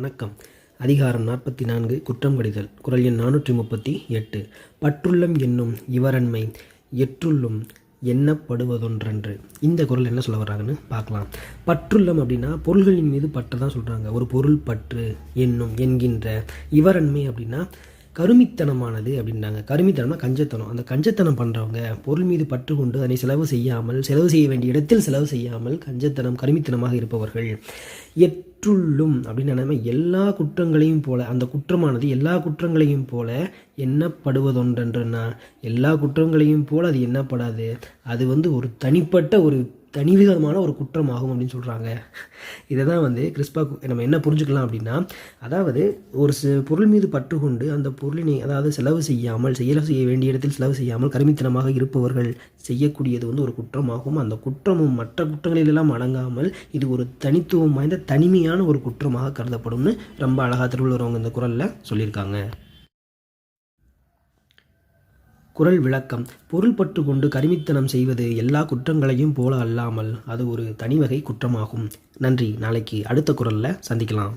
வணக்கம். அதிகாரம் 44 குற்றம் கடிதல். குறள் எண் 438. பற்றுள்ளம் என்னும் இவரன்மை எற்றுள்ளும் எண்ணப்படுவதொன்றன்று. இந்த குறள் என்ன சொல்ல வர்றாங்கன்னு பார்க்கலாம். பற்றுள்ளம் அப்படின்னா பொருள்களின் மீது பற்று தான் சொல்கிறாங்க. ஒரு பொருள் பற்று என்னும் என்கின்ற இவரன்மை அப்படின்னா கருமித்தனமானது அப்படின்றாங்க. கருமித்தனம்னா கஞ்சத்தனம். அந்த கஞ்சத்தனம் பண்ணுறவங்க பொருள் மீது பற்று கொண்டு அதனை செலவு செய்ய வேண்டிய இடத்தில் செலவு செய்யாமல் கருமித்தனமாக இருப்பவர்கள். எற்றுள்ளும் அப்படின்னு நம்ம எல்லா குற்றங்களையும் போல, அந்த குற்றமானது எல்லா குற்றங்களையும் போல எண்ணப்படுவதொன்றென்றனா எல்லா குற்றங்களையும் போல அது எண்ணப்படாது. அது ஒரு தனிப்பட்ட ஒரு தனிவிதமான ஒரு குற்றமாகும் அப்படின்னு சொல்கிறாங்க. இதை தான் கிறிஸ்பா நம்ம என்ன புரிஞ்சுக்கலாம் அப்படின்னா, அதாவது ஒரு பொருள் மீது பற்று கொண்டு அந்த பொருளினை செலவு செய்ய வேண்டிய இடத்தில் செலவு செய்யாமல் கருமித்தனமாக இருப்பவர்கள் செய்யக்கூடியது ஒரு குற்றமாகும். அந்த குற்றமும் மற்ற குற்றங்களிலெல்லாம் அடங்காமல் இது ஒரு தனித்துவம் வாய்ந்த தனிமையான ஒரு குற்றமாக கருதப்படும்னு ரொம்ப அழகாக திருவள்ளுவர் அவங்க இந்த குறளில் சொல்லியிருக்காங்க. குறள் விளக்கம். பொருள் பற்று கொண்டு கருமித்தனம் செய்வது எல்லா குற்றங்களையும் போல அல்லாமல் அது ஒரு தனிவகை குற்றமாகும். நன்றி. நாளைக்கு அடுத்த குறளில் சந்திக்கலாம்.